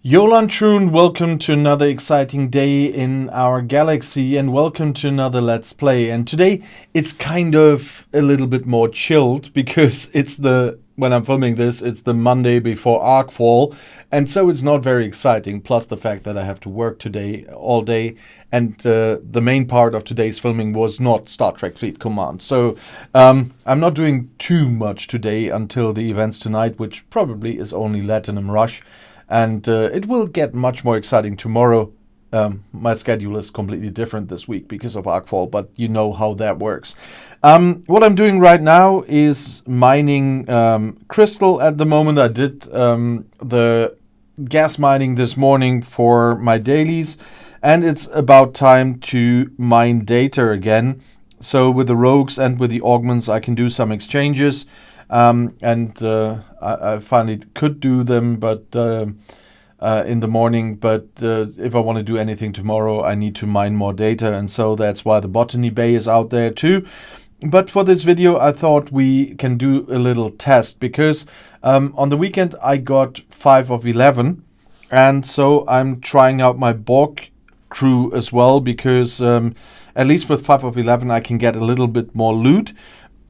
Yolan Troon, welcome to another exciting day in our galaxy and welcome to another Let's Play. And today it's kind of a little bit more chilled because when I'm filming this, it's the Monday before Arcfall, and so it's not very exciting, plus the fact that I have to work today all day, and the main part of today's filming was not Star Trek Fleet Command. So I'm not doing too much today until the events tonight, which probably is only Latinum Rush. And it will get much more exciting tomorrow. My schedule is completely different this week because of Arcfall, but you know how that works. What I'm doing right now is mining crystal at the moment. I did the gas mining this morning for my dailies, and it's about time to mine data again. So with the rogues and with the augments, I can do some exchanges. I finally could do them, but in the morning. But if I want to do anything tomorrow, I need to mine more data, and so that's why the botany bay is out there too. But for this video, I thought we can do a little test because on the weekend I got 5 of 11, and so I'm trying out my Borg crew as well because at least with 5 of 11 I can get a little bit more loot.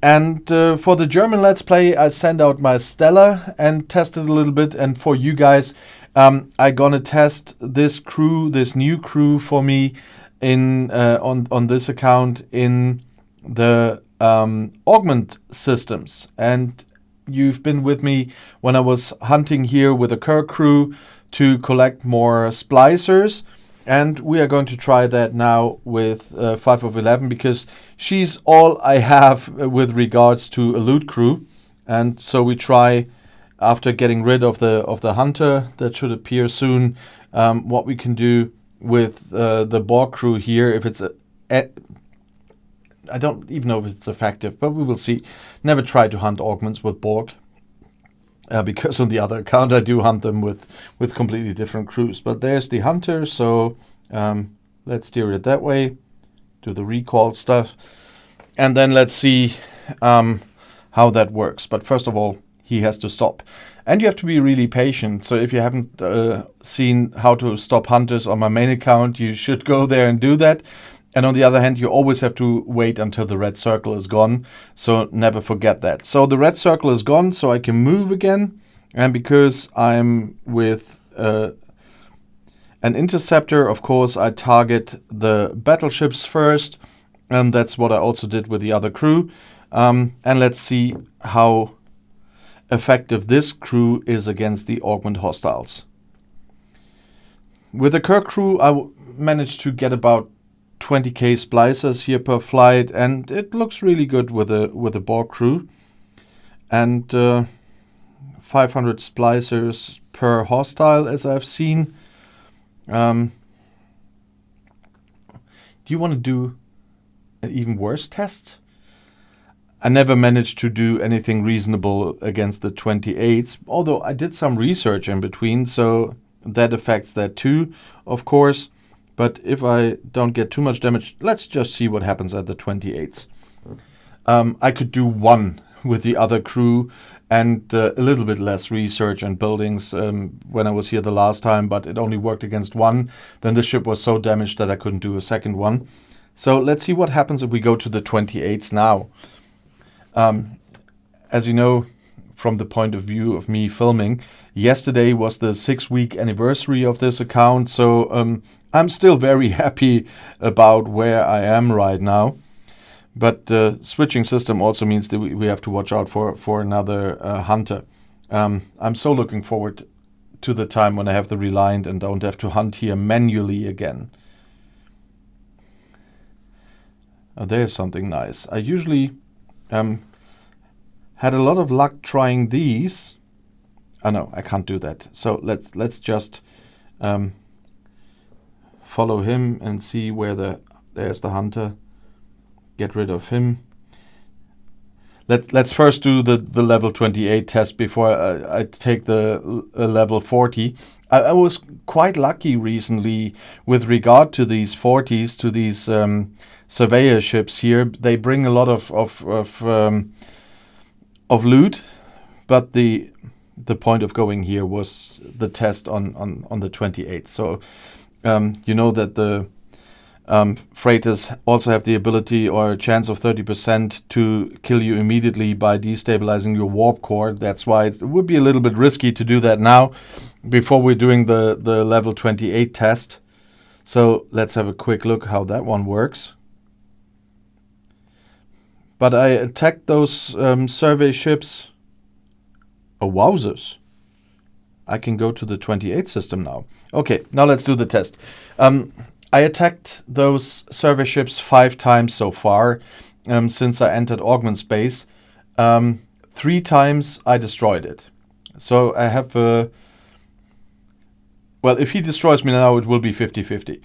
And for the German Let's Play, I sent out my Stella and tested a little bit. And for you guys, I'm gonna test this crew, this new crew for me in on this account in the augment systems. And you've been with me when I was hunting here with a Kirk crew to collect more splicers. And we are going to try that now with 5 of 11 because she's all I have with regards to a loot crew. And so we try, after getting rid of the hunter that should appear soon, what we can do with the Borg crew here. If it's I don't even know if it's effective, but we will see. Never try to hunt augments with Borg. Because on the other account I do hunt them with completely different crews. But there's the hunter, so let's steer it that way. Do the recall stuff. And then let's see how that works. But first of all, he has to stop. And you have to be really patient. So if you haven't seen how to stop hunters on my main account, you should go there and do that. And on the other hand, you always have to wait until the red circle is gone. So never forget that. So the red circle is gone, so I can move again. And because I'm with an interceptor, of course, I target the battleships first. And that's what I also did with the other crew. And let's see how effective this crew is against the augment hostiles. With the Kirk crew, I managed to get about 20k splicers here per flight, and it looks really good with a Borg crew, and 500 splicers per hostile, as I've seen. Do you want to do an even worse test? I never managed to do anything reasonable against the 28s, although I did some research in between, so that affects that too, of course. But if I don't get too much damage, let's just see what happens at the 28s. I could do 1 with the other crew and a little bit less research and buildings when I was here the last time, but it only worked against 1. Then the ship was so damaged that I couldn't do a second one. So let's see what happens if we go to the 28s now. As you know, from the point of view of me filming, yesterday was the 6-week anniversary of this account, so I'm still very happy about where I am right now. But switching system also means that we have to watch out for another hunter. I'm so looking forward to the time when I have the Reliant and don't have to hunt here manually again. Oh, there's something nice. I usually had a lot of luck trying these. Oh no, I can't do that. So let's just follow him and see where there's the hunter. Get rid of him. Let's first do the level 28 test before I take the level 40. I was quite lucky recently with regard to these 40s, to these surveyor ships here. They bring a lot of loot, but the the point of going here was the test on the 28th. So you know that the freighters also have the ability or a chance of 30% to kill you immediately by destabilizing your warp core. That's why it would be a little bit risky to do that now before we're doing the level 28 test. So let's have a quick look how that one works. But I attacked those survey ships. Oh, wowzers. I can go to the 28 system now. Okay, now let's do the test. I attacked those survey ships 5 times so far since I entered Augment Space. 3 times I destroyed it. So I have well, if he destroys me now, it will be 50-50.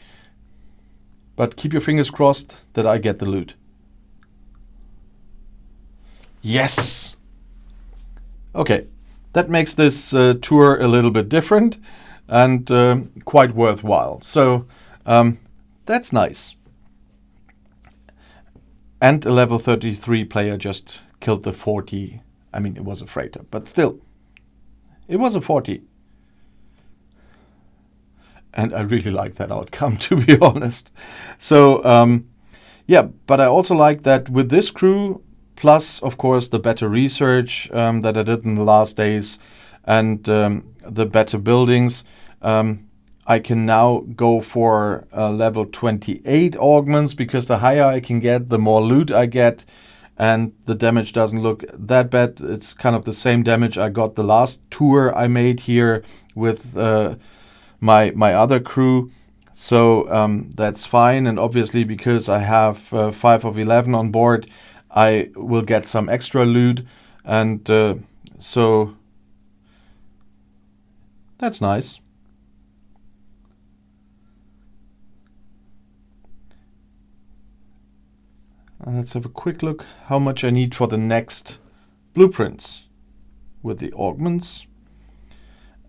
But keep your fingers crossed that I get the loot. Yes! Okay, that makes this tour a little bit different and quite worthwhile. So that's nice. And a level 33 player just killed the 40. I mean, it was a freighter, but still, it was a 40. And I really like that outcome, to be honest. So, yeah, but I also like that with this crew, plus, of course, the better research that I did in the last days and the better buildings, I can now go for level 28 augments, because the higher I can get, the more loot I get, and the damage doesn't look that bad. It's kind of the same damage I got the last tour I made here with my other crew. So that's fine. And obviously, because I have 5 of 11 on board, I will get some extra loot. And so that's nice. Let's have a quick look how much I need for the next blueprints with the augments.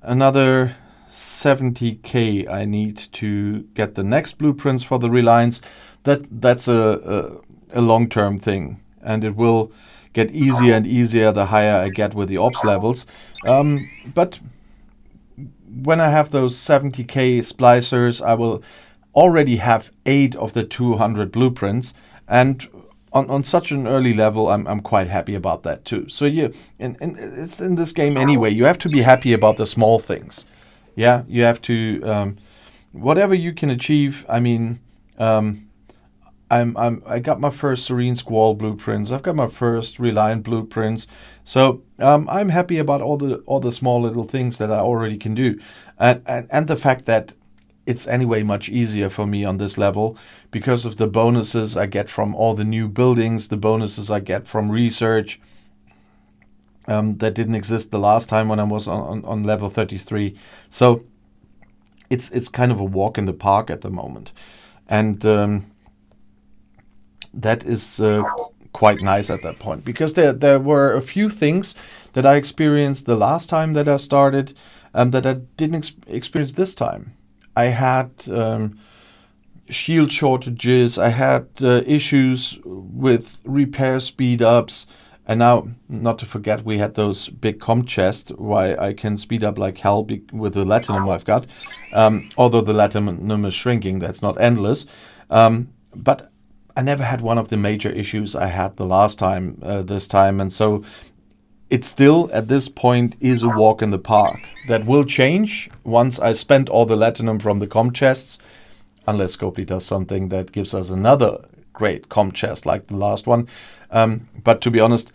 Another 70k I need to get the next blueprints for the reliance. That's a long-term thing, and it will get easier and easier the higher I get with the ops levels. But when I have those 70k splicers, I will already have 8 of the 200 blueprints, and on such an early level, I'm quite happy about that too. So yeah, and it's in this game anyway. You have to be happy about the small things. Yeah, you have to whatever you can achieve. I mean, I got my first Serene Squall blueprints. I've got my first Reliant blueprints. So I'm happy about all the small little things that I already can do, and the fact that it's anyway much easier for me on this level because of the bonuses I get from all the new buildings, the bonuses I get from research that didn't exist the last time when I was on level 33. So it's kind of a walk in the park at the moment. And that is quite nice at that point, because there were a few things that I experienced the last time that I started that I didn't experience this time. I had shield shortages, I had issues with repair speed ups, and now, not to forget, we had those big comp chests why I can speed up like hell with the Latinum I've got. Although the Latinum is shrinking, that's not endless. But I never had one of the major issues I had the last time, this time, and so it still, at this point, is a walk in the park. That will change once I spend all the Latinum from the comp chests, unless Scopely does something that gives us another great comp chest like the last one. But to be honest,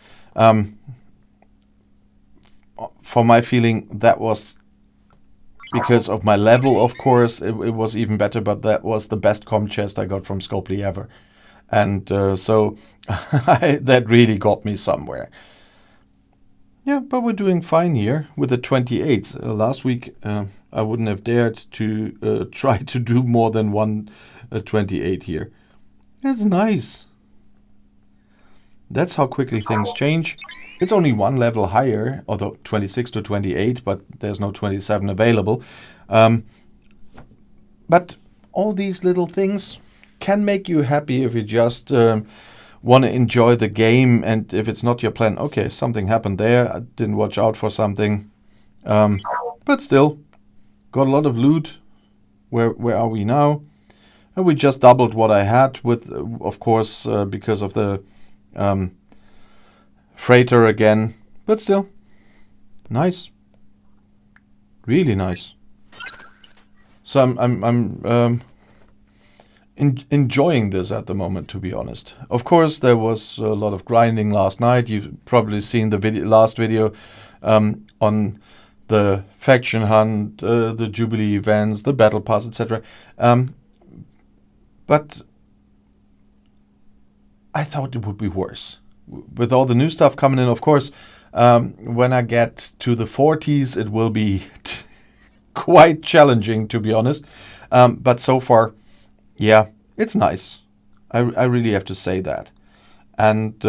for my feeling, that was because of my level, of course, it was even better, but that was the best comp chest I got from Scopely ever. And so that really got me somewhere. Yeah, but we're doing fine here with the 28s. Last week, I wouldn't have dared to try to do more than one 28 here. It's nice. That's how quickly things change. It's only one level higher, although 26 to 28, but there's no 27 available. But all these little things can make you happy if you just want to enjoy the game, and if it's not your plan, okay, something happened there, I didn't watch out for something, But still, got a lot of loot. Where are we now? And we just doubled what I had with, of course, because of the freighter again. But still, nice, really nice. So I'm enjoying this at the moment, to be honest. Of course, there was a lot of grinding last night. You've probably seen the last video on the faction hunt, the Jubilee events, the battle pass, etc. But I thought it would be worse. With all the new stuff coming in, of course, when I get to the 40s, it will be quite challenging, to be honest. But so far, yeah, it's nice. I really have to say that. And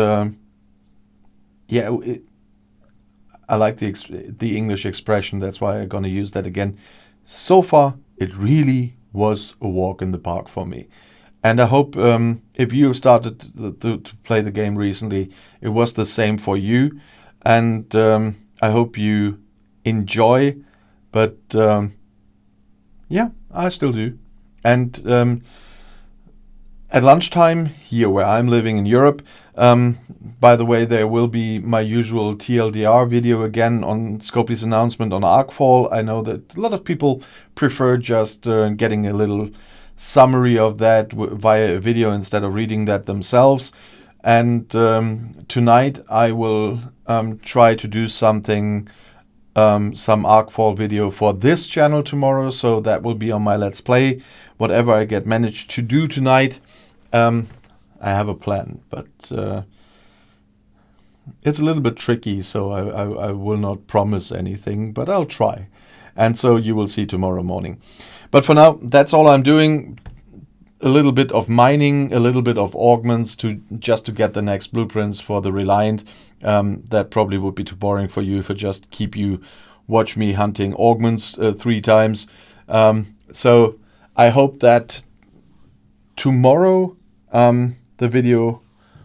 I like the English expression. That's why I'm going to use that again. So far, it really was a walk in the park for me. And I hope if you started to play the game recently, it was the same for you. And I hope you enjoy. But yeah, I still do. And at lunchtime, here where I'm living in Europe, by the way, there will be my usual TLDR video again on Scopely's announcement on Arkfall. I know that a lot of people prefer just getting a little summary of that via a video instead of reading that themselves. And tonight I will try to do something, some Arkfall video for this channel tomorrow. So that will be on my Let's Play. Whatever I get managed to do tonight, I have a plan, but it's a little bit tricky, so I will not promise anything, but I'll try. And so you will see tomorrow morning. But for now, that's all I'm doing. A little bit of mining, a little bit of augments just to get the next blueprints for the Reliant. That probably would be too boring for you if I just watch me hunting augments 3 times. So I hope that tomorrow the video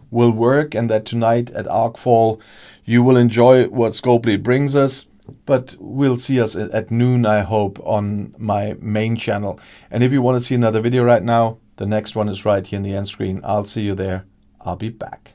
will work and that tonight at Arkfall you will enjoy what Scopely brings us. But we'll see us at noon, I hope, on my main channel. And if you want to see another video right now, the next one is right here in the end screen. I'll see you there. I'll be back.